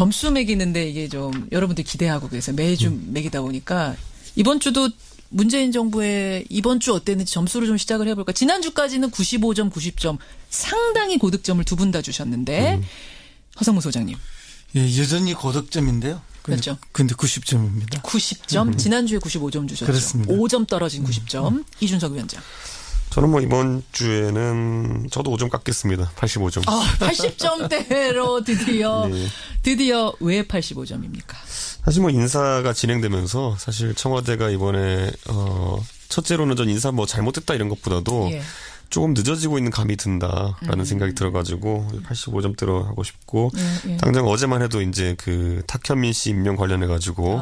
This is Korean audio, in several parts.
점수 매기는데 이게 좀 여러분들 기대하고 계세요. 매주 매기다 보니까 이번 주도 문재인 정부의 이번 주 어땠는지 점수를 좀 시작을 해볼까. 지난주까지는 95점, 90점 상당히 고득점을 두 분 다 주셨는데 허성무 소장님. 예, 여전히 고득점인데요. 그렇죠. 근데 90점입니다. 90점? 지난주에 95점 주셨죠. 그렇습니다. 5점 떨어진 90점. 이준석 위원장. 저는 뭐 이번 주에는 저도 5점 깎겠습니다. 85점. 80점대로 드디어 네. 드디어 왜 85점입니까? 사실 뭐 인사가 진행되면서 사실 청와대가 이번에 첫째로는 전 인사 뭐 잘못됐다 이런 것보다도 예. 조금 늦어지고 있는 감이 든다라는 생각이 들어가지고 85점대로 하고 싶고 예. 당장 어제만 해도 이제 그 탁현민 씨 임명 관련해 가지고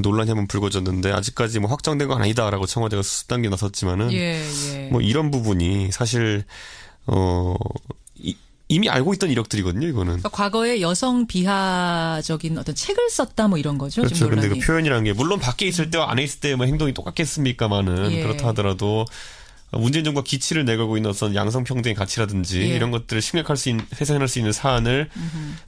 논란이 한번 불거졌는데 아직까지 뭐 확정된 건 아니다라고 청와대가 수습 단계 나섰지만은 예. 뭐 이런 부분이 사실 이미 알고 있던 이력들이거든요, 이거는. 그러니까 과거에 여성 비하적인 어떤 책을 썼다 뭐 이런 거죠. 그렇죠. 지금 근데 논란이. 그 표현이라는 게 물론 밖에 있을 때와 안에 있을 때 뭐 행동이 똑같겠습니까만은 예. 그렇다 하더라도 문재인 정부가 기치를 내걸고 있는 어떤 양성평등의 가치라든지 예. 이런 것들을 회상할 수 있는 사안을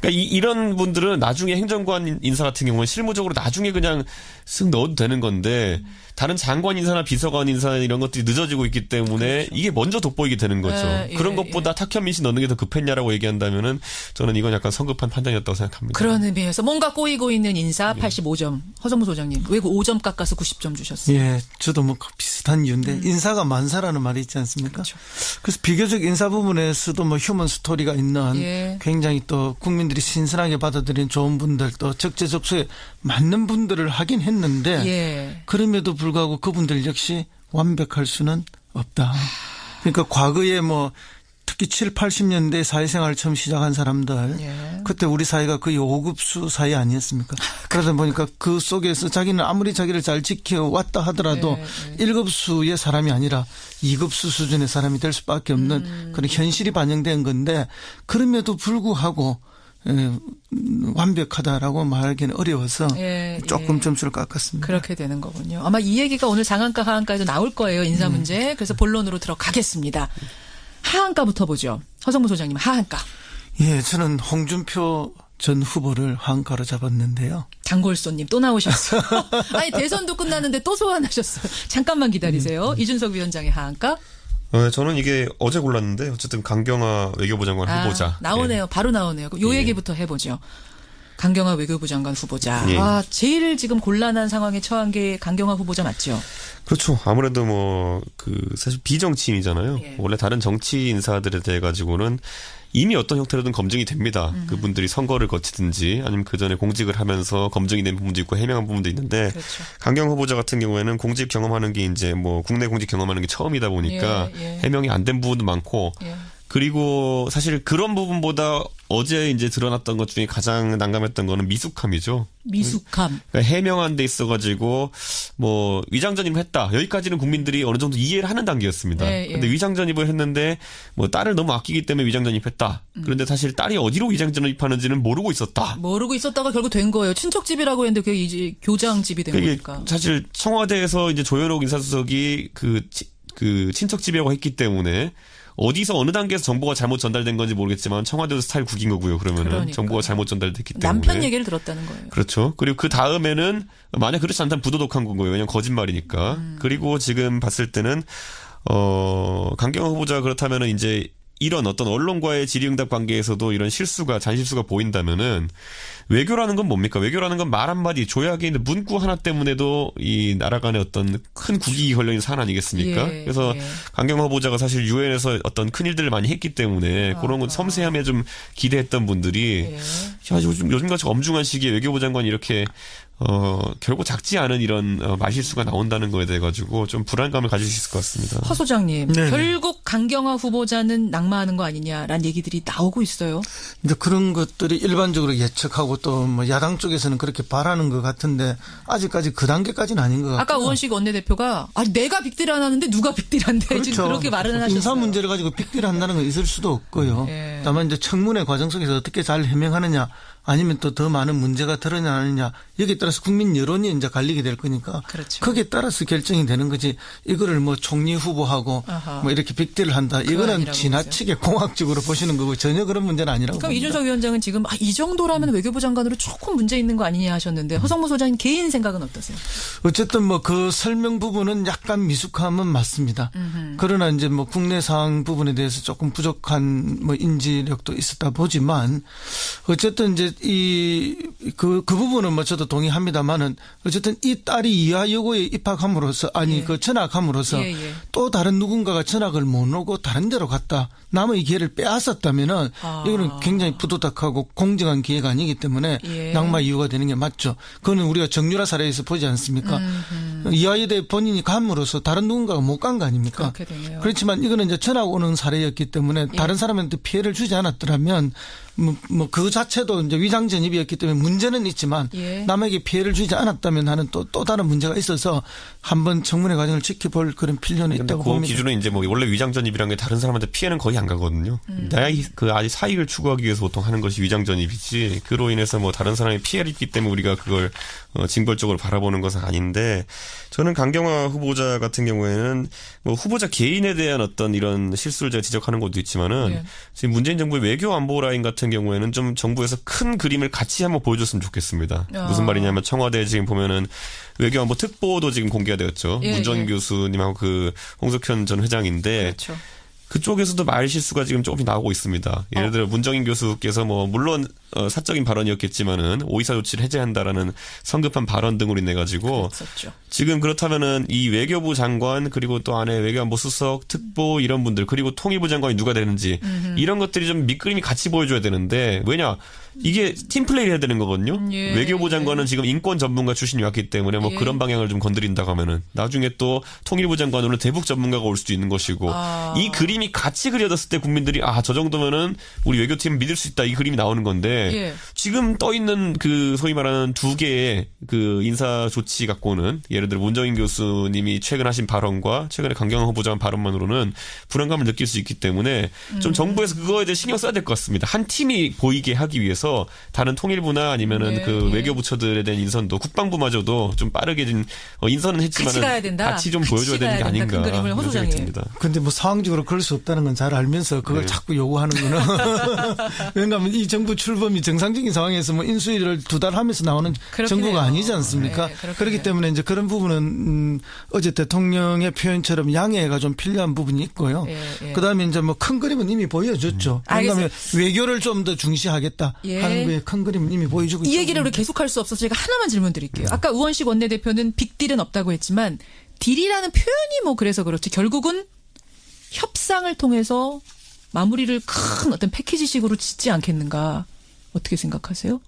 그러니까 이런 분들은 나중에 행정관 인사 같은 경우는 실무적으로 나중에 그냥 쓱 넣어도 되는 건데 다른 장관 인사나 비서관 인사 이런 것들이 늦어지고 있기 때문에 그렇죠. 이게 먼저 돋보이게 되는 거죠. 그런 것보다 탁현민 씨 넣는 게 더 급했냐라고 얘기한다면은 저는 이건 약간 성급한 판단이었다고 생각합니다. 그런 의미에서 뭔가 꼬이고 있는 인사 85점. 허성무 소장님. 왜 그 5점 깎아서 90점 주셨어요? 예, 저도 뭐 비슷한 이유인데 인사가 만사라는 말이 있지 않습니까? 그렇죠. 그래서 비교적 인사 부분에서도 뭐 휴먼 스토리가 있는 예. 굉장히 또 국민들이 신선하게 받아들인 좋은 분들 또 적재적소에 맞는 분들을 하긴 했는데 예. 그럼에도 불구하고 그분들 역시 완벽할 수는 없다. 그러니까 과거에 뭐 특히 7, 80년대 사회생활을 처음 시작한 사람들 예. 그때 우리 사회가 거의 5급수 사회 아니었습니까? 그러다 보니까 그 속에서 자기는 아무리 자기를 잘 지켜왔다 하더라도 1급수의 사람이 아니라 2급수 수준의 사람이 될 수밖에 없는 그런 현실이 반영된 건데 그럼에도 불구하고 완벽하다라고 말하기는 어려워서 조금 점수를 깎았습니다. 그렇게 되는 거군요. 아마 이 얘기가 오늘 장안가 하안가에도 나올 거예요. 인사 문제. 그래서 본론으로 들어가겠습니다. 하안가부터 보죠. 허성무 소장님 하안가. 예, 저는 홍준표 전 후보를 하안가로 잡았는데요. 장골손님 또 나오셨어요. 아니 대선도 끝났는데 또 소환하셨어요. 잠깐만 기다리세요. 이준석 위원장의 하안가. 저는 이게 어제 골랐는데 어쨌든 강경화 외교부 장관 후보자. 나오네요. 예. 바로 나오네요. 요 얘기부터 해보죠. 강경화 외교부 장관 후보자. 예. 제일 지금 곤란한 상황에 처한 게 강경화 후보자 맞죠? 그렇죠. 아무래도 뭐 사실 비정치인이잖아요. 예. 원래 다른 정치 인사들에 대해 가지고는 이미 어떤 형태로든 검증이 됩니다. 그분들이 선거를 거치든지 아니면 그 전에 공직을 하면서 검증이 된 부분도 있고 해명한 부분도 있는데 그렇죠. 강경 후보자 같은 경우에는 공직 경험하는 게 이제 뭐 국내 공직 경험하는 게 처음이다 보니까 해명이 안 된 부분도 많고 그리고 사실 그런 부분보다 어제 이제 드러났던 것 중에 가장 난감했던 거는 미숙함이죠. 미숙함. 그러니까 해명한 데 있어가지고 뭐 위장전입을 했다. 여기까지는 국민들이 어느 정도 이해를 하는 단계였습니다. 그런데 위장전입을 했는데 뭐 딸을 너무 아끼기 때문에 위장전입했다. 그런데 사실 딸이 어디로 위장전입하는지는 모르고 있었다. 모르고 있었다가 결국 된 거예요. 친척집이라고 했는데 그게 이제 교장집이 된 거니까. 사실 청와대에서 이제 조현옥 인사수석이 그 친척집이라고 했기 때문에 어디서 어느 단계에서 정보가 잘못 전달된 건지 모르겠지만 청와대도 스타일 국인 거고요. 그러면은 정보가 잘못 전달됐기 때문에 남편 얘기를 들었다는 거예요. 그렇죠. 그리고 그 다음에는 만약 그렇지 않다면 부도덕한 건 거예요. 왜냐면 거짓말이니까. 그리고 지금 봤을 때는 강경화 후보자 그렇다면은 이제 이런 어떤 언론과의 질의응답 관계에서도 이런 잔실수가 보인다면은 외교라는 건 뭡니까? 외교라는 건 말 한마디 조약에 있는 문구 하나 때문에도 이 나라 간의 어떤 큰 국익이 걸려있는 사안 아니겠습니까? 그래서 강경화 후보자가 사실 유엔에서 어떤 큰 일들을 많이 했기 때문에 그런 건 섬세함에 좀 기대했던 분들이 요즘같이 엄중한 시기에 외교부 장관이 이렇게 결국 작지 않은 이런 말실수가 나온다는 거에 대해 가지고 좀 불안감을 가질 수 있을 것 같습니다. 허 소장님, 네네. 결국 강경화 후보자는 낙마하는 거 아니냐라는 얘기들이 나오고 있어요. 이제 그런 것들이 일반적으로 예측하고 또 뭐 야당 쪽에서는 그렇게 바라는 것 같은데 아직까지 그 단계까지는 아닌 것 같아요. 아까 우원식 원내대표가 내가 빅딜 안 하는데 누가 빅딜한데 그렇죠. 지금 그렇게 말을 하셨어요. 인사 문제를 가지고 빅딜 한다는 건 있을 수도 없고요. 예. 다만 이제 청문회 과정 속에서 어떻게 잘 해명하느냐 아니면 또 더 많은 문제가 드러나느냐 여기에 따라서 국민 여론이 이제 갈리게 될 거니까 그렇죠. 거기에 따라서 결정이 되는 거지 이거를 뭐 총리 후보하고 아하. 뭐 이렇게 빅딜을 한다 이거는 지나치게 공학적으로 보시는 거고 전혀 그런 문제는 아니라고 그럼 봅니다. 이준석 위원장은 지금 이 정도라면 외교부 장관으로 조금 문제 있는 거 아니냐 하셨는데 허성무 소장님 개인 생각은 어떠세요? 어쨌든 뭐 그 설명 부분은 약간 미숙함은 맞습니다. 그러나 이제 뭐 국내 상황 부분에 대해서 조금 부족한 뭐 인지력도 있었다 보지만 어쨌든 이제 그 부분은 뭐 저도 동의합니다만은 어쨌든 이 딸이 이하여고에 입학함으로써 그 전학함으로써 또 다른 누군가가 전학을 못 오고 다른 데로 갔다 남의 기회를 빼앗았다면은 이거는 굉장히 부도덕하고 공정한 기회가 아니기 때문에 낙마 이유가 되는 게 맞죠. 그거는 우리가 정유라 사례에서 보지 않습니까? 이하여대 본인이 감으로써 다른 누군가가 못 간 거 아닙니까? 그렇게 되네요. 그렇지만 이거는 이제 전학 오는 사례였기 때문에 다른 사람한테 피해를 주지 않았더라면 뭐 그 자체도 이제 위장 전입이었기 때문에 문제는 있지만 남에게 피해를 주지 않았다면 하는 또 다른 문제가 있어서 한번 청문회 과정을 지켜볼 그런 필요는 있다고 그 봅니다. 기준은 이제 뭐 원래 위장 전입이라는 게 다른 사람한테 피해는 거의 안 가거든요. 그 아직 사익을 추구하기 위해서 보통 하는 것이 위장 전입이지. 그로 인해서 뭐 다른 사람이 피해를 입기 때문에 우리가 그걸 징벌적으로 바라보는 것은 아닌데 저는 강경화 후보자 같은 경우에는 뭐 후보자 개인에 대한 어떤 이런 실수를 제가 지적하는 것도 있지만은 지금 문재인 정부의 외교 안보 라인 같은 경우에는 좀 정부에서 큰 그림을 같이 한번 보여줬으면 좋겠습니다. 무슨 말이냐면 청와대 지금 보면은 외교안보 특보도 지금 공개가 되었죠. 문전 교수님하고 그 홍석현 전 회장인데 그렇죠. 그쪽에서도 말 실수가 지금 조금 나오고 있습니다. 예를 들어 문정인 교수께서 뭐 물론 사적인 발언이었겠지만은 오이사 조치를 해제한다라는 성급한 발언 등으로 인해 가지고 지금 그렇다면은 이 외교부 장관 그리고 또 안에 외교안보 수석 특보 이런 분들 그리고 통일부 장관이 누가 되는지 이런 것들이 좀 밑그림이 같이 보여줘야 되는데 왜냐 이게 팀플레이를 해야 되는 거거든요. 외교부 장관은 지금 인권 전문가 출신이 왔기 때문에 뭐 그런 방향을 좀 건드린다고 하면은 나중에 또 통일부 장관으로는 대북 전문가가 올 수도 있는 것이고 이 그림이 같이 그려졌을 때 국민들이 저 정도면은 우리 외교팀 믿을 수 있다 이 그림이 나오는 건데 지금 떠 있는 그 소위 말하는 두 개의 그 인사 조치 갖고는 예를 들어 문정인 교수님이 최근 하신 발언과 최근에 강경화 후보자 한 발언만으로는 불안감을 느낄 수 있기 때문에 좀 정부에서 그거에 대해 신경 써야 될 것 같습니다. 한 팀이 보이게 하기 위해서 다른 통일부나 아니면은 그 외교부처들에 대한 인선도 국방부마저도 좀 빠르게 좀 인선은 했지만은 같이 좀 보여줘야 되는 게 아닌가 그런 생각이 듭니다. 그런데 뭐 상황적으로 그럴 수 없다는 건 잘 알면서 그걸 자꾸 요구하는구나. 왜냐하면 이 정부 출범이 정상적인 상황에서 뭐 인수위를 2달 하면서 나오는 정부가 아니지 않습니까? 그렇기 때문에 이제 그런 부분은 어제 대통령의 표현처럼 양해가 좀 필요한 부분이 있고요. 그다음에 이제 뭐 큰 그림은 이미 보여줬죠. 그다음에 외교를 좀 더 중시하겠다. 하는 거에 큰 그림은 이미 보여주고 이 얘기를 우리 계속할 수 없어서 제가 하나만 질문 드릴게요. 아까 우원식 원내대표는 빅딜은 없다고 했지만 딜이라는 표현이 뭐 그래서 그렇지 결국은 협상을 통해서 마무리를 큰 어떤 패키지식으로 짓지 않겠는가 어떻게 생각하세요?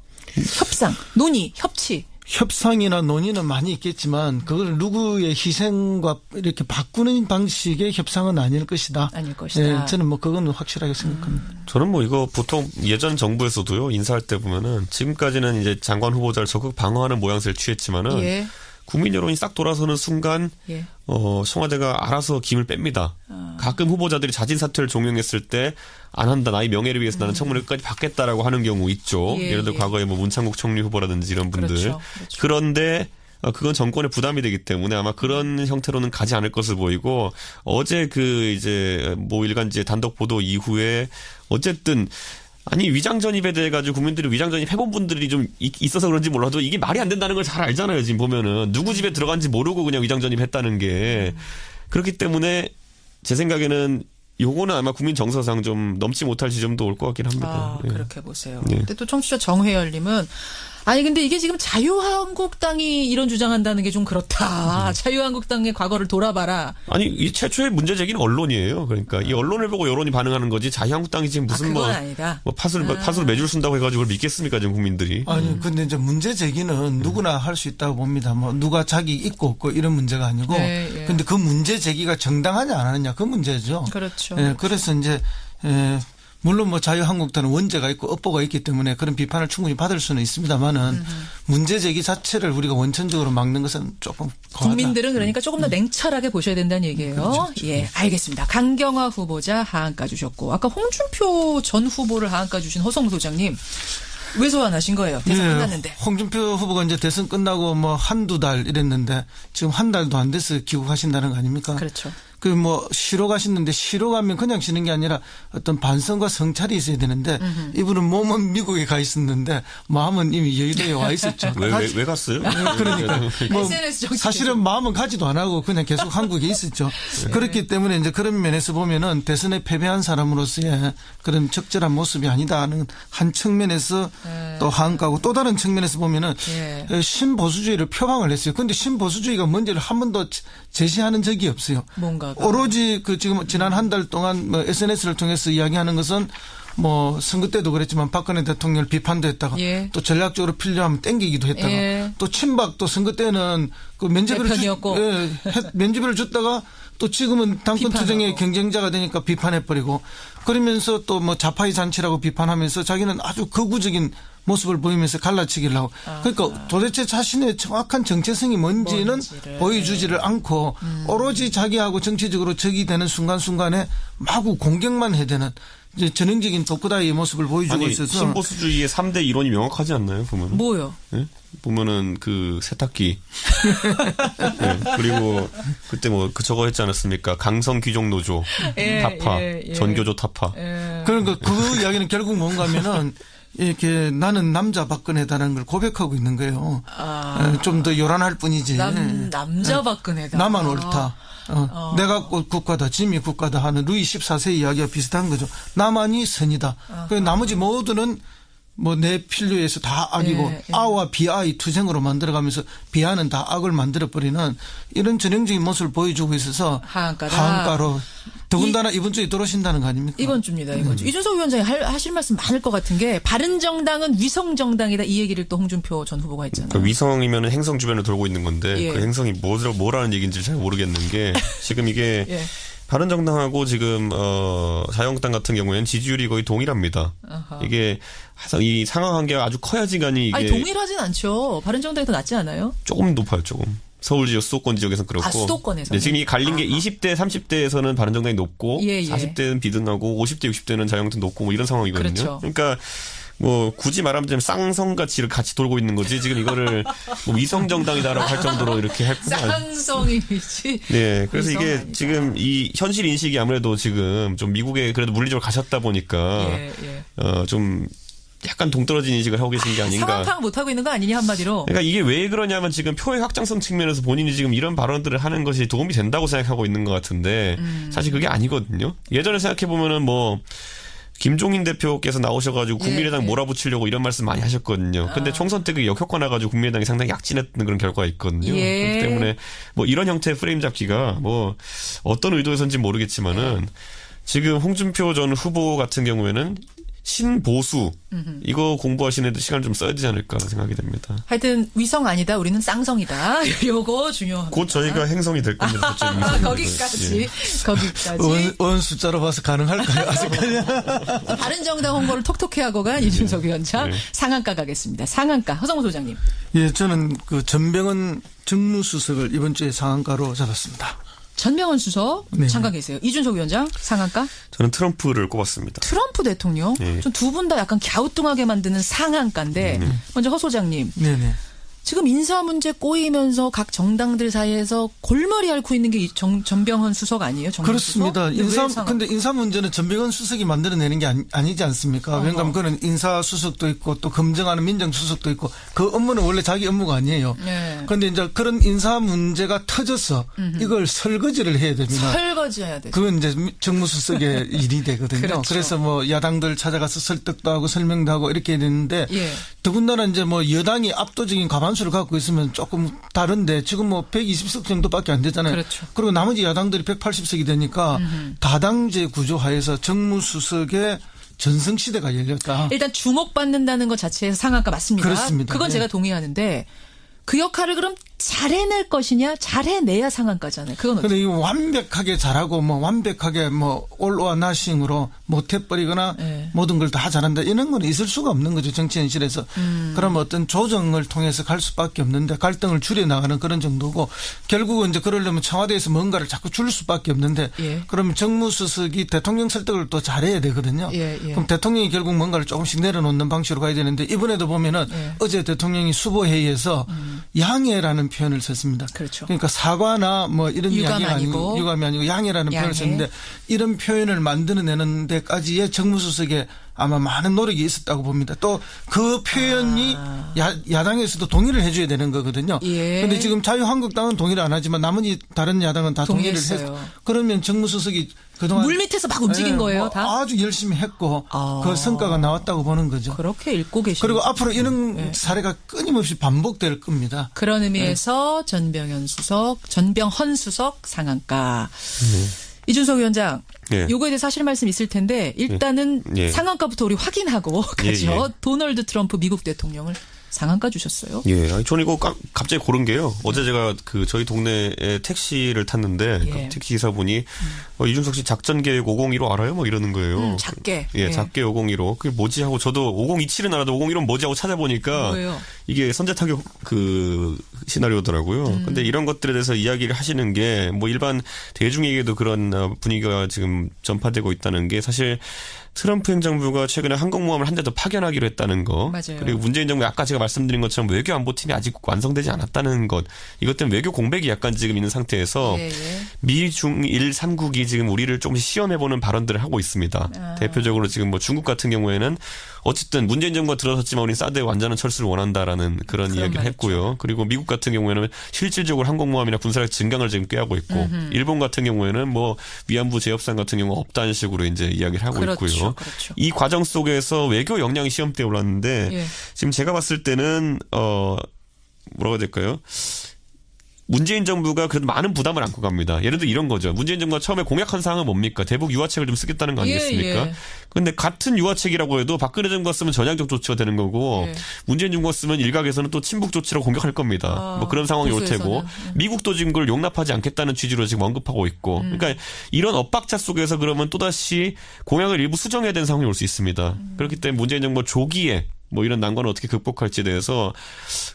협상, 논의, 협치. 협상이나 논의는 많이 있겠지만 그걸 누구의 희생과 이렇게 바꾸는 방식의 협상은 아닐 것이다. 아닐 것이다. 저는 뭐 그건 확실하게 생각합니다. 저는 뭐 이거 보통 예전 정부에서도요 인사할 때 보면은 지금까지는 이제 장관 후보자를 적극 방어하는 모양새를 취했지만은 국민 여론이 싹 돌아서는 순간 청와대가 알아서 김을 뺍니다. 가끔 후보자들이 자진 사퇴를 종용했을 때 안 한다. 나의 명예를 위해서 나는 청문회 끝까지 받겠다라고 하는 경우 있죠. 예를 들어 과거에 뭐 문창국 총리 후보라든지 이런 분들. 그렇죠. 그런데 그건 정권의 부담이 되기 때문에 아마 그런 형태로는 가지 않을 것을 보이고 어제 그 이제 모 일간지의 단독 보도 이후에 어쨌든 아니 위장 전입에 대해 가지고 국민들이 위장 전입 해본 분들이 좀 있어서 그런지 몰라도 이게 말이 안 된다는 걸 잘 알잖아요. 지금 보면은 누구 집에 들어간지 모르고 그냥 위장 전입했다는 게 그렇기 때문에 제 생각에는 요거는 아마 국민 정서상 좀 넘지 못할 지점도 올 것 같긴 합니다. 그렇게 보세요. 근데 또 청취자 정혜열님은 아니 근데 이게 지금 자유한국당이 이런 주장한다는 게 좀 그렇다. 자유한국당의 과거를 돌아봐라. 아니 이 최초의 문제 제기는 언론이에요. 그러니까 이 언론을 보고 여론이 반응하는 거지 자유한국당이 지금 무슨 뭐 팥을 매줄 쓴다고 해가지고 그걸 믿겠습니까 지금 국민들이. 아니 근데 이제 문제 제기는 누구나 할 수 있다고 봅니다. 뭐 누가 자기 있고 없고 이런 문제가 아니고. 근데 그 문제 제기가 정당하냐 안 하느냐 그 문제죠. 그렇죠. 그래서 이제 물론 뭐 자유한국당은 원죄가 있고 업보가 있기 때문에 그런 비판을 충분히 받을 수는 있습니다만은 문제 제기 자체를 우리가 원천적으로 막는 것은 조금 과하다. 국민들은 그러니까 조금 더 냉철하게 보셔야 된다는 얘기예요. 그렇죠. 예, 알겠습니다. 강경화 후보자 하한가 주셨고 아까 홍준표 전 후보를 하한가 주신 허성무 소장님. 왜 소환하신 거예요? 대선 예, 끝났는데. 홍준표 후보가 이제 대선 끝나고 뭐 한두 달 이랬는데 지금 한 달도 안 돼서 귀국하신다는 거 아닙니까? 그렇죠. 그 뭐 쉬러 가시는데 쉬러 가면 그냥 쉬는 게 아니라 어떤 반성과 성찰이 있어야 되는데 이분은 몸은 미국에 가 있었는데 마음은 이미 여의도에 와 있었죠. 왜 갔어요? 그러니까 뭐 SNS 정치. 사실은 마음은 가지도 안 하고 그냥 계속 한국에 있었죠. 그렇기 때문에 이제 그런 면에서 보면은 대선에 패배한 사람으로서의 그런 적절한 모습이 아니다 하는 한 측면에서 또 한가고 또 다른 측면에서 보면은 신보수주의를 표방을 했어요. 그런데 신보수주의가 뭔지를 한 번도 제시하는 적이 없어요. 뭔가 오로지 그 지금 지난 한 달 동안 뭐 SNS를 통해서 이야기하는 것은 뭐 선거 때도 그랬지만 박근혜 대통령을 비판도 했다가 또 전략적으로 필요하면 땡기기도 했다가 또 친박도 선거 때는 그 면죄부를 줬다가 또 지금은 당권 투쟁의 경쟁자가 되니까 비판해버리고 그러면서 또 뭐 좌파의 잔치라고 비판하면서 자기는 아주 극우적인 모습을 보이면서 갈라치기를 하고 그러니까 도대체 자신의 정확한 정체성이 뭔지는 보여주지를 않고 오로지 자기하고 정치적으로 적이 되는 순간순간에 마구 공격만 해야 되는 이제 전형적인 독구다이의 모습을 보여주고 있어서 신보수주의의 3대 이론이 명확하지 않나요? 보면 뭐요? 네? 보면은 그 세탁기 네. 그리고 그때 뭐 그 저거 했지 않았습니까? 강성 귀족 노조 타파 전교조 타파 그러니까 그 이야기는 결국 뭔가 하면은 이렇게 나는 남자 박근혜다라는 걸 고백하고 있는 거예요. 좀 더 요란할 뿐이지. 남자 박근혜다. 나만 옳다. 내가 국가다, 짐이 국가다 하는 루이 14세 이야기와 비슷한 거죠. 나만이 선이다. 나머지 모두는 뭐 내 필요에서 다 악이고 아와 비아의 투쟁으로 만들어가면서 비아는 다 악을 만들어버리는 이런 전형적인 모습을 보여주고 있어서 하한가로 더군다나 이번 주에 들어오신다는 거 아닙니까? 이번 주입니다. 이번 주. 이준석 위원장이 하실 말씀 많을 것 같은 게 바른정당은 위성정당이다 이 얘기를 또 홍준표 전 후보가 했잖아요. 그러니까 위성이면 행성 주변을 돌고 있는 건데 그 행성이 뭐라는 얘기인지 잘 모르겠는 게 지금 이게 바른정당하고 지금 자유한국당 같은 경우에는 지지율이 거의 동일합니다. 이게 이 상하 관계가 아주 커야지간이 이게 동일하진 않죠. 바른정당이 더 낫지 않아요? 조금 높아요, 조금. 서울 지역 수도권 지역에서는 그렇고. 수도권에서. 네, 지금 이 갈린 게 20대, 30대에서는 바른정당이 높고 40대는 비등하고 50대, 60대는 자유한국당 높고 뭐 이런 상황이거든요. 그렇죠. 그러니까 뭐 굳이 말하면 쌍성같이 같이 돌고 있는 거지 지금 이거를 뭐 위성정당이다라고 할 정도로 이렇게 할 쌍성이지. 네, 그래서 이게 아니다. 지금 이 현실 인식이 아무래도 지금 좀 미국에 그래도 물리적으로 가셨다 보니까 좀 약간 동떨어진 인식을 하고 계신 게 아닌가. 상황 파악 못하고 있는 거 아니냐 한마디로. 그러니까 이게 왜 그러냐면 지금 표의 확장성 측면에서 본인이 지금 이런 발언들을 하는 것이 도움이 된다고 생각하고 있는 것 같은데 사실 그게 아니거든요. 예전에 생각해 보면은 뭐 김종인 대표께서 나오셔가지고 국민의당 몰아붙이려고 이런 말씀 많이 하셨거든요. 근데 총선 때 그게 역효과 나가지고 국민의당이 상당히 약진했던 그런 결과가 있거든요. 그렇기 때문에 뭐 이런 형태의 프레임 잡기가 뭐 어떤 의도에서인지 모르겠지만은 지금 홍준표 전 후보 같은 경우에는 신보수 이거 공부하시는 애들 시간 좀 써야 되지 않을까 생각이 됩니다. 하여튼 위성 아니다. 우리는 쌍성이다. 요거 중요합니다. 곧 저희가 행성이 될 겁니다. 거기까지. 원 숫자로 봐서 가능할까요? 아직까지. 바른정당 홍보를 톡톡히 하고 간 이준석 위원장 상한가 가겠습니다. 상한가. 허성무 소장님. 예, 저는 그 전병헌 정무수석을 이번 주에 상한가로 잡았습니다. 전병헌 수석 잠깐 계세요. 이준석 위원장 상한가? 저는 트럼프를 꼽았습니다. 트럼프 대통령? 전 두 분 다 약간 갸우뚱하게 만드는 상한가인데 먼저 허 소장님. 네네. 지금 인사 문제 꼬이면서 각 정당들 사이에서 골머리 앓고 있는 게 전병헌 수석 아니에요? 그렇습니다. 근데 인사 문제는 전병헌 수석이 만들어내는 게 아니지 않습니까? 왜냐하면 그는 인사 수석도 있고 또 검증하는 민정 수석도 있고 그 업무는 원래 자기 업무가 아니에요. 그런데 이제 그런 인사 문제가 터져서 이걸 설거지를 해야 됩니다. 설거지해야 되죠. 그건 이제 정무수석의 일이 되거든요. 그렇죠. 그래서 뭐 야당들 찾아가서 설득도 하고 설명도 하고 이렇게 해야 되는데 더군다나 이제 뭐 여당이 압도적인 과반수를 갖고 있으면 조금 다른데 지금 뭐 120석 정도밖에 안 되잖아요. 그렇죠. 그리고 나머지 야당들이 180석이 되니까 다당제 구조 하에서 정무수석의 전성시대가 열렸다. 일단 주목받는다는 것 자체에서 상한가 맞습니다. 그렇습니다. 그건 제가 동의하는데 그 역할을 그럼 잘해낼 것이냐, 잘해내야 상한가잖아요. 그건 어떻게? 근데 이 완벽하게 잘하고 뭐 완벽하게 뭐 올와 나싱으로 못해버리거나 네. 모든 걸 다 잘한다 이런 건 있을 수가 없는 거죠. 정치 현실에서. 그럼 어떤 조정을 통해서 갈 수밖에 없는데 갈등을 줄여나가는 그런 정도고 결국은 이제 그러려면 청와대에서 뭔가를 자꾸 줄 수밖에 없는데 예. 그러면 정무수석이 대통령 설득을 또 잘해야 되거든요. 예, 예. 그럼 대통령이 결국 뭔가를 조금씩 내려놓는 방식으로 가야 되는데 이번에도 보면은 예. 어제 대통령이 수보회의에서 양해라는 표현을 썼습니다. 그렇죠. 그러니까 사과나 뭐 이런 유감 이야기가 아니고. 유감이 아니고 양해라는 양해. 표현을 썼는데 이런 표현을 만들어내는 데까지의 정무수석에 아마 많은 노력이 있었다고 봅니다. 또 그 표현이 야당에서도 동의를 해줘야 되는 거거든요. 예. 그런데 지금 자유한국당은 동의를 안 하지만 나머지 다른 야당은 다 동의를 동의했어요. 해서 그러면 정무수석이 그동안 물 밑에서 막 움직인 예, 거예요, 뭐 다? 아주 열심히 했고 아. 그 성과가 나왔다고 보는 거죠. 그렇게 읽고 계시는 그리고 앞으로 이런 사례가 끊임없이 반복될 겁니다. 그런 의미에서 전병헌 수석 상한가. 이준석 위원장, 예. 요거에 대해서 하실 말씀 있을 텐데 일단은 예. 상한가부터 우리 확인하고 예, 가죠. 예. 도널드 트럼프 미국 대통령을 상한가 주셨어요. 예, 아니, 저는 이거 갑자기 고른 게요. 어제 제가 저희 동네에 택시를 탔는데 예. 그 택시 기사분이 이준석 씨 작전 계획 501호 알아요? 뭐 이러는 거예요. 작게. 예, 작게 501호. 그게 뭐지 하고 저도 5027은 알아도 501호는 뭐지 하고 찾아보니까 뭐예요? 이게 선제 타격 그 시나리오더라고요. 근데 이런 것들에 대해서 이야기를 하시는 게 뭐 일반 대중에게도 그런 분위기가 지금 전파되고 있다는 게 사실 트럼프 행정부가 최근에 항공모함을 한 대 더 파견하기로 했다는 거. 맞아요. 그리고 문재인 정부 아까 제가 말씀드린 것처럼 외교안보팀이 아직 완성되지 않았다는 것. 이것 때문에 외교 공백이 약간 지금 있는 상태에서 예, 예. 미, 중, 일 3국이 지금 우리를 조금씩 시험해보는 발언들을 하고 있습니다. 대표적으로 지금 뭐 중국 같은 경우에는 어쨌든 문재인 정부가 들어섰지만 우리는 사드의 완전한 철수를 원한다라는 그런 이야기를 했고요. 그리고 미국 같은 경우에는 실질적으로 항공모함이나 군사력 증강을 지금 꾀하고 있고 일본 같은 경우에는 뭐 위안부 재협상 같은 경우 없다는 식으로 이제 이야기를 하고 그렇죠, 있고요. 그렇죠. 이 과정 속에서 외교 역량이 시험대에 올랐는데 예. 지금 제가 봤을 때는 뭐라고 해야 될까요? 문재인 정부가 그래도 많은 부담을 안고 갑니다. 예를 들어 이런 거죠. 문재인 정부가 처음에 공약한 사항은 뭡니까? 대북 유화책을 좀 쓰겠다는 거 아니겠습니까? 예. 그런데 같은 유화책이라고 해도 박근혜 정부가 쓰면 전향적 조치가 되는 거고 예. 문재인 정부가 쓰면 일각에서는 또 친북 조치라고 공격할 겁니다. 뭐 그런 상황이 올 테고 미국도 지금 그걸 용납하지 않겠다는 취지로 지금 언급하고 있고 그러니까 이런 엇박자 속에서 그러면 또다시 공약을 일부 수정해야 되는 상황이 올 수 있습니다. 그렇기 때문에 문재인 정부가 조기에 뭐 이런 난관을 어떻게 극복할지에 대해서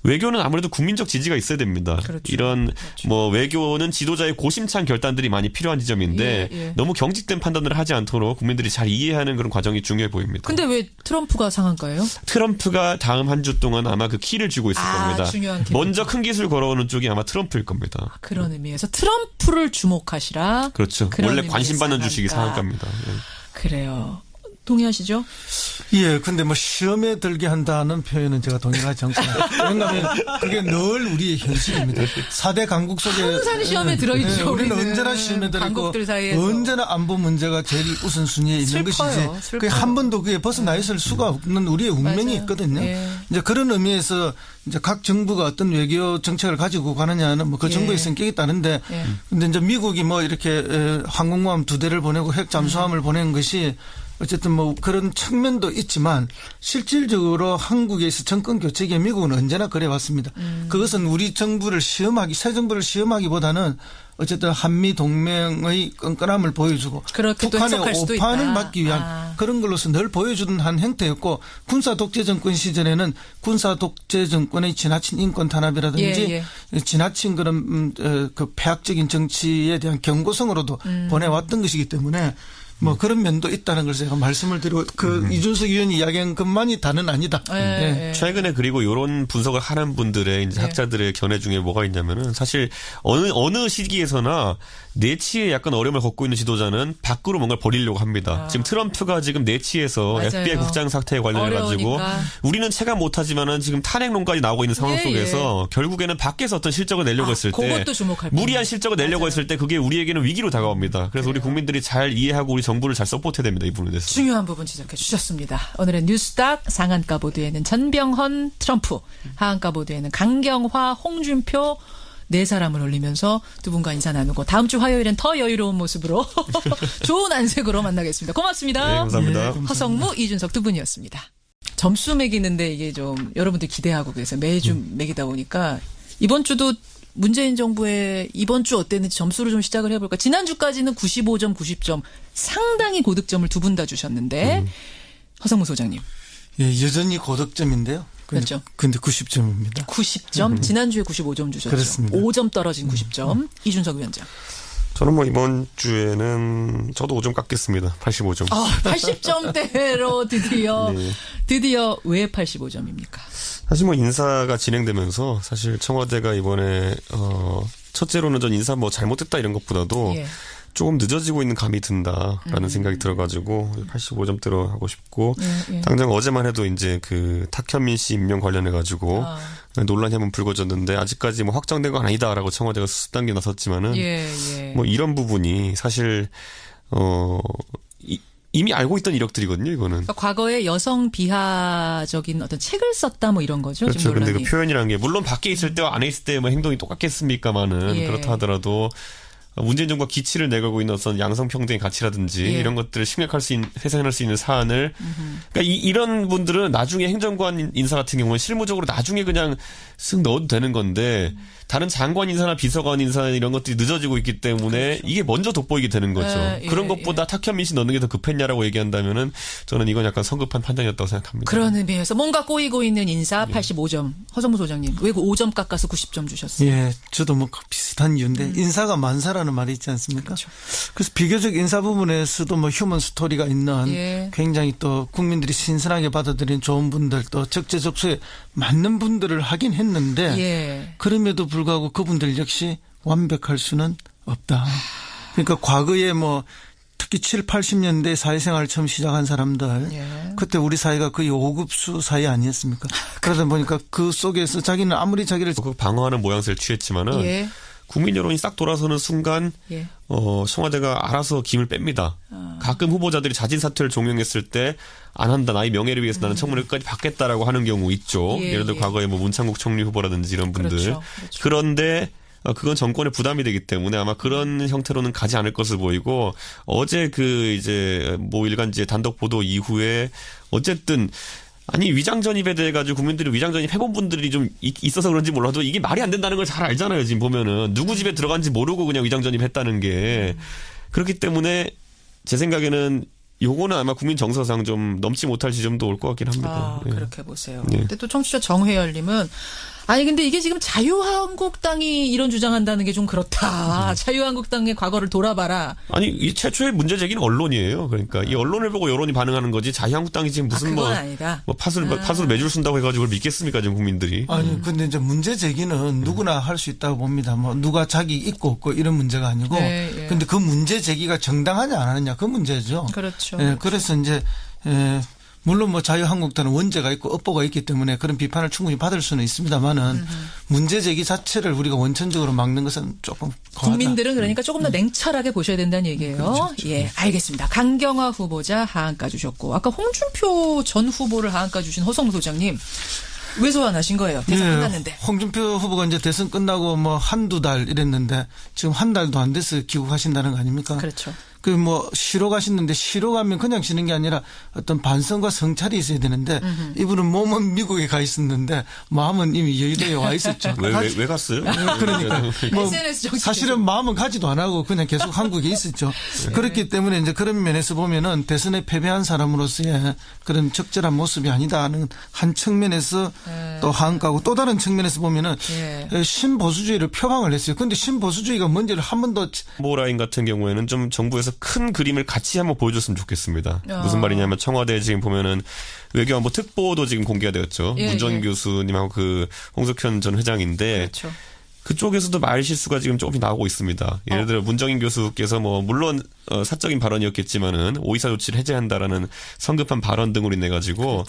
외교는 아무래도 국민적 지지가 있어야 됩니다. 그렇죠. 이런 뭐 외교는 지도자의 고심찬 결단들이 많이 필요한 지점인데 예. 너무 경직된 판단을 하지 않도록 국민들이 잘 이해하는 그런 과정이 중요해 보입니다. 근데 왜 트럼프가 상한가예요? 트럼프가 다음 한 주 동안 아마 그 키를 쥐고 있을 겁니다. 중요한 키. 먼저 큰 기술 걸어오는 쪽이 아마 트럼프일 겁니다. 그런 의미에서 트럼프를 주목하시라. 그렇죠. 그런 원래 의미의 관심 받는 상한가. 주식이 상한가입니다. 예. 그래요. 동의하시죠? 예, 근데 뭐 시험에 들게 한다는 표현은 제가 동의하지 않습니다. 왜냐하면 그게 늘 우리의 현실입니다. 4대 강국 속에 항상 시험에 들어있죠. 우리는 우리는. 언제나 시험에 들어있고 강국들 사이에서. 언제나 안보 문제가 제일 우선순위에 있는 슬퍼요. 것이지. 슬퍼요. 그게 한 번도 그게 벗어나 있을 수가 없는 우리의 운명이 맞아요. 있거든요. 예. 이제 그런 의미에서 이제 각 정부가 어떤 외교 정책을 가지고 가느냐는 뭐 그 예. 정부의 성격이 다른데 예. 근데 이제 미국이 뭐 이렇게 항공모함 2대를 보내고 핵 잠수함을 보낸 것이 어쨌든 뭐 그런 측면도 있지만 실질적으로 한국에서 정권 교체기에 미국은 언제나 그래왔습니다. 그것은 우리 정부를 새 정부를 시험하기보다는 어쨌든 한미 동맹의 끈끈함을 보여주고 그렇게 또 해석할 북한의 수도 오판을 있다. 막기 위한 그런 걸로서 늘 보여주던 한 형태였고 군사 독재 정권 시절에는 군사 독재 정권의 지나친 인권 탄압이라든지 지나친 그런 그 폐악적인 정치에 대한 경고성으로도 보내왔던 것이기 때문에 뭐 그런 면도 있다는 걸 제가 말씀을 드리고 이준석 의원이 이야기한 것만이 다는 아니다. 예. 최근에 그리고 이런 분석을 하는 분들의 이제 학자들의 견해 중에 뭐가 있냐면은 사실 어느 시기에서나 내치에 약간 어려움을 겪고 있는 지도자는 밖으로 뭔가를 버리려고 합니다. 지금 트럼프가 지금 내치에서 맞아요. FBI 국장 사태에 관련해 가지고 어려우니까. 우리는 체감 못하지만은 지금 탄핵론까지 나오고 있는 상황 속에서 결국에는 밖에서 어떤 실적을 내려고 했을 때 그것도 주목할 무리한 실적을 내려고 맞아요. 했을 때 그게 우리에게는 위기로 다가옵니다. 그래서 우리 국민들이 잘 이해하고 우리 정부를 잘 서포트해야 됩니다. 이 부분에 대해서. 중요한 부분 지적해 주셨습니다. 오늘은 뉴스닥 상한가 보도에는 전병헌 트럼프, 하한가 보도에는 강경화 홍준표 네 사람을 올리면서 두 분과 인사 나누고 다음 주 화요일엔 더 여유로운 모습으로 좋은 안색으로 만나겠습니다. 고맙습니다. 네, 감사합니다. 허성무, 이준석 두 분이었습니다. 점수 매기는데 이게 좀 여러분들 기대하고 계세요. 매주 매기다 보니까 이번 주도 문재인 정부의 이번 주 어땠는지 점수를 좀 시작을 해볼까. 지난주까지는 95점, 90점 상당히 고득점을 두 분 다 주셨는데 허성무 소장님. 예, 여전히 고득점인데요. 그렇죠. 근데 90점입니다. 90점. 지난주에 95점 주셨죠. 그렇습니다. 5점 떨어진 90점. 이준석 위원장. 저는 뭐 이번 주에는 저도 5점 깎겠습니다. 85점. 80점대로 드디어 네. 드디어 왜 85점입니까? 사실 뭐 인사가 진행되면서 사실 청와대가 이번에 첫째로는 전 인사 뭐 잘못됐다 이런 것보다도 예. 조금 늦어지고 있는 감이 든다라는 생각이 들어가지고 85점대로 하고 싶고 예. 당장 어제만 해도 이제 그 탁현민 씨 임명 관련해 가지고 논란이 한번 불거졌는데 아직까지 뭐 확정된 건 아니다라고 청와대가 수단계 나섰지만은 예. 뭐 이런 부분이 사실 이미 알고 있던 이력들이거든요, 이거는. 그러니까 과거에 여성 비하적인 어떤 책을 썼다 뭐 이런 거죠. 그렇죠. 근데 그 논란이. 표현이라는 게 물론 밖에 있을 때와 안에 있을 때 뭐 행동이 똑같겠습니까마는 예. 그렇다 하더라도 문재인 정부가 기치를 내걸고 있는 어떤 양성평등의 가치라든지 예. 이런 것들을 회상할 수 있는 사안을 그러니까 이런 분들은 나중에 행정관 인사 같은 경우는 실무적으로 나중에 그냥 쓱 넣어도 되는 건데 다른 장관 인사나 비서관 인사 이런 것들이 늦어지고 있기 때문에 그렇죠. 이게 먼저 돋보이게 되는 거죠. 예, 그런 것보다 탁현민 씨 넣는 게 더 급했냐라고 얘기한다면은 저는 이건 약간 성급한 판단이었다고 생각합니다. 그런 의미에서 뭔가 꼬이고 있는 인사 85점. 허성무 소장님. 왜 5점 깎아서 90점 주셨어요? 예, 저도 뭐 비슷한 이유인데 인사가 만사라는 말이 있지 않습니까? 그렇죠. 그래서 비교적 인사 부분에서도 뭐 휴먼 스토리가 있는 예. 굉장히 또 국민들이 신선하게 받아들이는 좋은 분들 또 적재적소에 맞는 분들을 하긴 했는데 예. 그럼에도 불구하고 그분들 역시 완벽할 수는 없다. 그러니까 과거에 뭐 특히 7, 80년대 사회생활을 처음 시작한 사람들 예. 그때 우리 사회가 거의 5급수 사회 아니었습니까? 그러다 보니까 그 속에서 자기는 아무리 자기를 그 방어하는 모양새를 취했지만은 예. 국민 여론이 싹 돌아서는 순간 예. 청와대가 알아서 김을 뺍니다. 가끔 후보자들이 자진 사퇴를 종용했을 때 안 한다. 나의 명예를 위해서 나는 청문회 끝까지 받겠다라고 하는 경우 있죠. 예, 예를 들어 예. 과거에 뭐 문창국 총리 후보라든지 이런 분들. 그렇죠. 그런데 그건 정권의 부담이 되기 때문에 아마 그런 형태로는 가지 않을 것을 보이고 어제 그 이제 모 일간지의 단독 보도 이후에 어쨌든 아니 위장전입에 대해 가지고 국민들이 위장전입 해본 분들이 좀 있어서 그런지 몰라도 이게 말이 안 된다는 걸 잘 알잖아요. 지금 보면은 누구 집에 들어간지 모르고 그냥 위장전입 했다는 게 그렇기 때문에 제 생각에는 요거는 아마 국민 정서상 좀 넘지 못할 지점도 올 것 같긴 합니다. 예. 그렇게 보세요. 예. 근데 또 청취자 정회열님은 아니 근데 이게 지금 자유한국당이 이런 주장한다는 게 좀 그렇다. 자유한국당의 과거를 돌아봐라. 아니 이 최초의 문제 제기는 언론이에요. 그러니까 이 언론을 보고 여론이 반응하는 거지 자유한국당이 지금 무슨 그건 아니다. 팥으로 매줄 쓴다고 해가지고 그걸 믿겠습니까 지금 국민들이? 아니 근데 이제 문제 제기는 누구나 할 수 있다고 봅니다. 뭐 누가 자기 있고 없고 이런 문제가 아니고 예. 근데 그 문제 제기가 정당하냐 안 하느냐 그 문제죠. 그렇죠. 예, 그래서 이제 물론 뭐 자유한국당은 원죄가 있고 업보가 있기 때문에 그런 비판을 충분히 받을 수는 있습니다만은 문제 제기 자체를 우리가 원천적으로 막는 것은 조금 과하다. 국민들은 그러니까 조금 더 냉철하게 보셔야 된다는 얘기예요. 그렇죠. 예, 알겠습니다. 강경화 후보자 하한가 주셨고 아까 홍준표 전 후보를 하한가 주신 허성무 소장님 왜 소환하신 거예요? 대선 끝났는데. 홍준표 후보가 이제 대선 끝나고 뭐 한두 달 이랬는데 지금 한 달도 안 돼서 귀국하신다는 거 아닙니까? 그렇죠. 그 뭐 쉬러 가시는데 쉬러 가면 그냥 쉬는 게 아니라 어떤 반성과 성찰이 있어야 되는데 이분은 몸은 미국에 가 있었는데 마음은 이미 여의도에 와 있었죠. 왜 갔어요? 그러니까 뭐 SNS 정치 사실은 마음은 가지도 안 하고 그냥 계속 한국에 있었죠. 그렇기 때문에 이제 그런 면에서 보면은 대선에 패배한 사람으로서의 그런 적절한 모습이 아니다는 한 측면에서 또 한가고 또 다른 측면에서 보면은 신보수주의를 표방을 했어요. 그런데 신보수주의가 뭔지를 한 번도 모라인 같은 경우에는 좀 정부에서 큰 그림을 같이 한번 보여줬으면 좋겠습니다. 무슨 말이냐면 청와대 지금 보면은 외교안보 특보도 지금 공개가 되었죠. 문전 교수님하고 그 홍석현 전 회장인데 그렇죠. 그쪽에서도 말 실수가 지금 조금 나오고 있습니다. 예를 들어 문정인 교수께서 뭐 물론 사적인 발언이었겠지만은 오이사 조치를 해제한다라는 성급한 발언 등으로 인해 가지고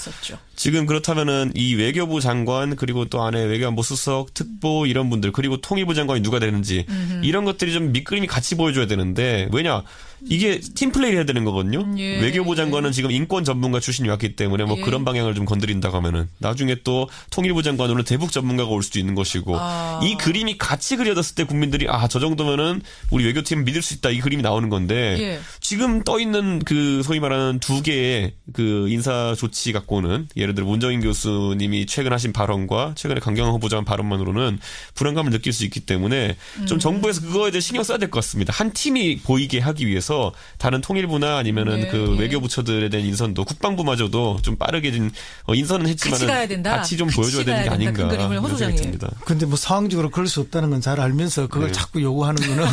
지금 그렇다면은 이 외교부 장관 그리고 또 안에 외교안보 수석 특보 이런 분들 그리고 통일부 장관이 누가 되는지 이런 것들이 좀 밑그림이 같이 보여줘야 되는데 왜냐 이게 팀플레이를 해야 되는 거거든요. 외교부 장관은 지금 인권 전문가 출신이 왔기 때문에 뭐 그런 방향을 좀 건드린다고 하면은 나중에 또 통일부 장관으로는 대북 전문가가 올 수도 있는 것이고 이 그림이 같이 그려졌을 때 국민들이 저 정도면은 우리 외교팀 믿을 수 있다 이 그림이 나오는 건데 때문에 지금 떠 있는 그 소위 말하는 두 개의 그 인사 조치 갖고는 예를 들어 문정인 교수님이 최근 하신 발언과 최근에 강경화 후보자 한 발언만으로는 불안감을 느낄 수 있기 때문에 좀 정부에서 그거에 대해 신경 써야 될 것 같습니다. 한 팀이 보이게 하기 위해서 다른 통일부나 아니면은 그 외교부처들에 대한 인선도 국방부마저도 좀 빠르게 좀 인선은 했지만은 같이 가야 된다. 같이 좀 보여줘야 되는 게 아닌가. 큰 그림을 허 소장님. 근데 뭐 상황적으로 그럴 수 없다는 건 잘 알면서 그걸 자꾸 요구하는 거는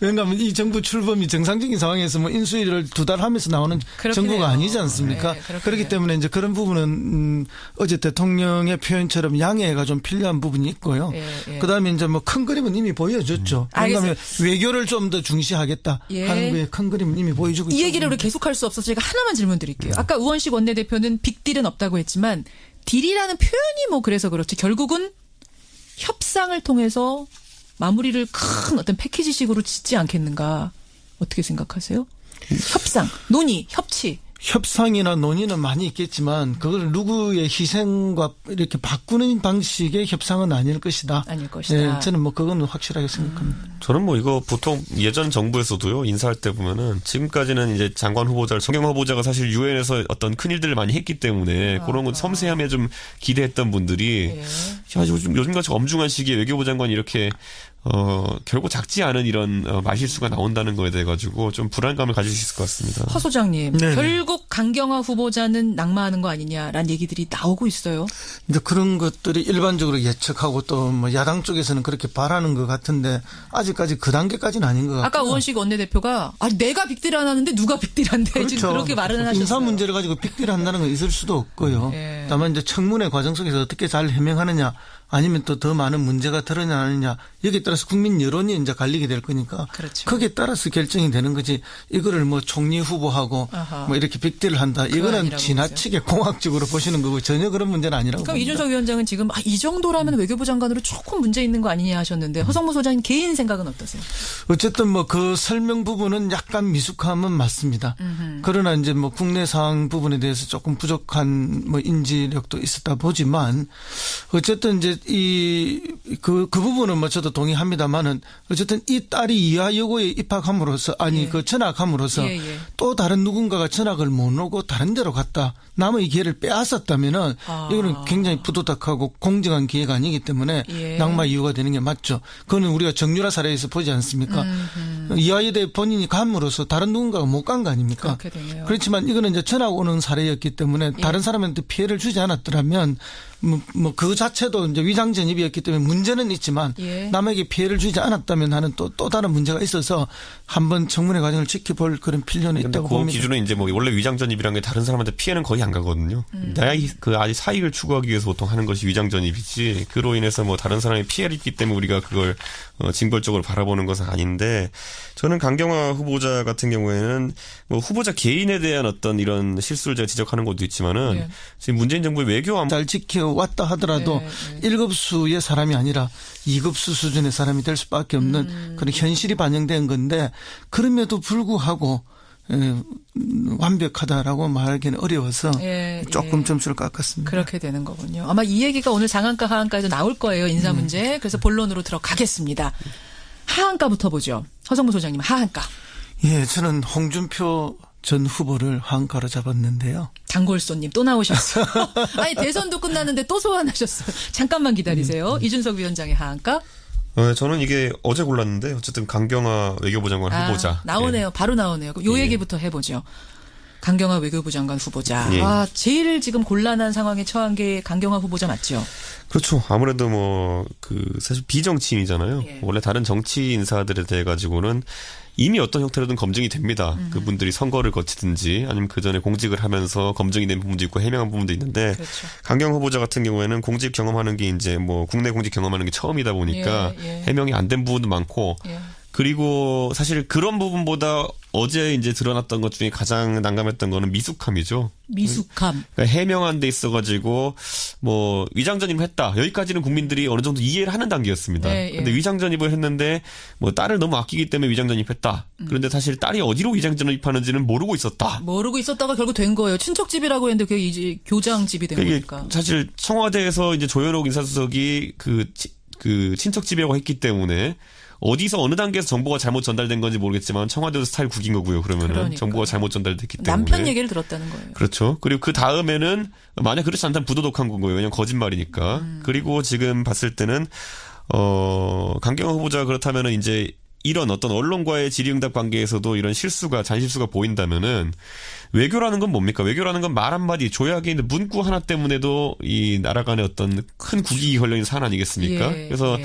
왜냐하면 이 정부 출범이 정상적인 상황에서 뭐 인수위를 2달 하면서 나오는 정부가 해요. 아니지 않습니까? 그렇기 때문에 이제 그런 부분은 어제 대통령의 표현처럼 양해가 좀 필요한 부분이 있고요. 그다음에 이제 뭐 큰 그림은 이미 보여줬죠. 그다음에 외교를 좀 더 중시하겠다 하는 거에 큰 그림은 이미 보여주고 있죠. 이 얘기를 우리 계속할 수 없어서 제가 하나만 질문 드릴게요. 아까 우원식 원내대표는 빅딜은 없다고 했지만 딜이라는 표현이 뭐 그래서 그렇지 결국은 협상을 통해서 마무리를 큰 어떤 패키지식으로 짓지 않겠는가 어떻게 생각하세요? 협상, 논의, 협치. 협상이나 논의는 많이 있겠지만 그걸 누구의 희생과 이렇게 바꾸는 방식의 협상은 아닐 것이다. 아닐 것이다. 저는 뭐 그건 확실하게 생각합니다. 저는 뭐 이거 보통 예전 정부에서도요 인사할 때 보면은 지금까지는 이제 장관 후보자를 정경 후보자가 사실 유엔에서 어떤 큰 일들을 많이 했기 때문에 그런 건 섬세함에 좀 기대했던 분들이 야, 요즘같이 엄중한 시기에 외교부 장관이 이렇게 결국 작지 않은 이런 말실수가 나온다는 거에 대해 가지고 좀 불안감을 가질 수 있을 것 같습니다. 허 소장님, 네네. 결국 강경화 후보자는 낙마하는 거 아니냐라는 얘기들이 나오고 있어요. 근데 그런 것들이 일반적으로 예측하고 또 뭐 야당 쪽에서는 그렇게 바라는 것 같은데 아직까지 그 단계까지는 아닌 것 같아요. 아까 우원식 원내대표가 내가 빅딜 안 하는데 누가 빅딜한데 그렇죠. 지금 그렇게 말을 하셨어요. 인사 문제를 가지고 빅딜한다는 건 있을 수도 없고요. 다만 이제 청문회 과정 속에서 어떻게 잘 해명하느냐 아니면 또 더 많은 문제가 드러나느냐 여기에 따라서 국민 여론이 이제 갈리게 될 거니까 그렇죠. 거기에 따라서 결정이 되는 거지 이거를 뭐 총리 후보하고 뭐 이렇게 빅딜을 한다 이거는 지나치게 공학적으로 보시는 거고 전혀 그런 문제는 아니라고 그럼 봅니다. 이준석 위원장은 지금 이 정도라면 외교부 장관으로 조금 문제 있는 거 아니냐 하셨는데 허성무 소장님 개인 생각은 어떠세요? 어쨌든 뭐 그 설명 부분은 약간 미숙함은 맞습니다. 그러나 이제 뭐 국내 상황 부분에 대해서 조금 부족한 뭐 인지력도 있었다 보지만 어쨌든 이제 그 부분은 뭐 저도 동의합니다만은 어쨌든 이 딸이 이하여고에 입학함으로써 그 전학함으로써 또 다른 누군가가 전학을 못 오고 다른 데로 갔다 남의 기회를 빼앗았다면은 이거는 굉장히 부도덕하고 공정한 기회가 아니기 때문에 낙마 이유가 되는 게 맞죠. 그거는 우리가 정유라 사례에서 보지 않습니까? 이하여대 본인이 감으로써 다른 누군가가 못 간 거 아닙니까? 그렇게 되네요. 그렇지만 이거는 이제 전학 오는 사례였기 때문에 다른 사람한테 피해를 주지 않았더라면 뭐 그 자체도 이제 위장 전입이었기 때문에 문제는 있지만 남에게 피해를 주지 않았다면 하는 또 다른 문제가 있어서 한번 청문회 과정을 지켜볼 그런 필요는 있다고 그 봅니다. 기준은 이제 뭐 원래 위장 전입이라는 게 다른 사람한테 피해는 거의 안 가거든요. 그 아직 사익을 추구하기 위해서 보통 하는 것이 위장 전입이지. 그로 인해서 뭐 다른 사람이 피해를 입기 때문에 우리가 그걸 징벌적으로 바라보는 것은 아닌데 저는 강경화 후보자 같은 경우에는 뭐 후보자 개인에 대한 어떤 이런 실수를 제가 지적하는 것도 있지만은 지금 문재인 정부의 외교 잘 지켜왔다 하더라도 1급수의 사람이 아니라 2급수 수준의 사람이 될 수밖에 없는 그런 현실이 반영된 건데 그럼에도 불구하고 완벽하다라고 말하기는 어려워서 조금 점수를 깎았습니다. 그렇게 되는 거군요. 아마 이 얘기가 오늘 장안가 하안가에도 나올 거예요. 인사 문제. 그래서 본론으로 들어가겠습니다. 하안가부터 보죠. 허성무 소장님 하안가. 저는 홍준표 전 후보를 하안가로 잡았는데요. 장골손님 또 나오셨어요. 아니 대선도 끝났는데 또 소환하셨어요. 잠깐만 기다리세요. 이준석 위원장의 하안가. 저는 이게 어제 골랐는데 어쨌든 강경화 외교부 장관 후보자. 나오네요. 바로 나오네요. 요 얘기부터 해보죠. 강경화 외교부 장관 후보자. 제일 지금 곤란한 상황에 처한 게 강경화 후보자 맞죠? 그렇죠. 아무래도 사실 비정치인이잖아요. 원래 다른 정치 인사들에 대해 가지고는 이미 어떤 형태로든 검증이 됩니다. 그분들이 선거를 거치든지 아니면 그 전에 공직을 하면서 검증이 된 부분도 있고 해명한 부분도 있는데 그렇죠. 강경 후보자 같은 경우에는 공직 경험하는 게 이제 뭐 국내 공직 경험하는 게 처음이다 보니까 해명이 안 된 부분도 많고 그리고 사실 그런 부분보다 어제 이제 드러났던 것 중에 가장 난감했던 거는 미숙함이죠. 미숙함. 그러니까 해명한 데 있어가지고 뭐 위장 전입을 했다. 여기까지는 국민들이 어느 정도 이해를 하는 단계였습니다. 그런데 위장 전입을 했는데 뭐 딸을 너무 아끼기 때문에 위장 전입했다. 그런데 사실 딸이 어디로 위장 전입하는지는 모르고 있었다. 모르고 있었다가 결국 된 거예요. 친척집이라고 했는데 그게 이제 교장집이 된 거니까. 사실 청와대에서 이제 조현옥 인사수석이 그 친척집이라고 했기 때문에 어디서 어느 단계에서 정보가 잘못 전달된 건지 모르겠지만 청와대도 스타일 국인 거고요. 그러면은 그러니까요. 정보가 잘못 전달됐기 때문에. 남편 얘기를 들었다는 거예요. 그렇죠. 그리고 그 다음에는 만약 그렇지 않다면 부도덕한 거고요. 왜냐면 거짓말이니까. 그리고 지금 봤을 때는 강경화 후보자 그렇다면은 이제 이런 어떤 언론과의 질의응답 관계에서도 이런 실수가 잔실수가 보인다면은 외교라는 건 뭡니까? 외교라는 건 말 한마디 조약에 있는 문구 하나 때문에도 이 나라 간의 어떤 큰 국익이 걸려 있는 사안 아니겠습니까? 예, 그래서 예.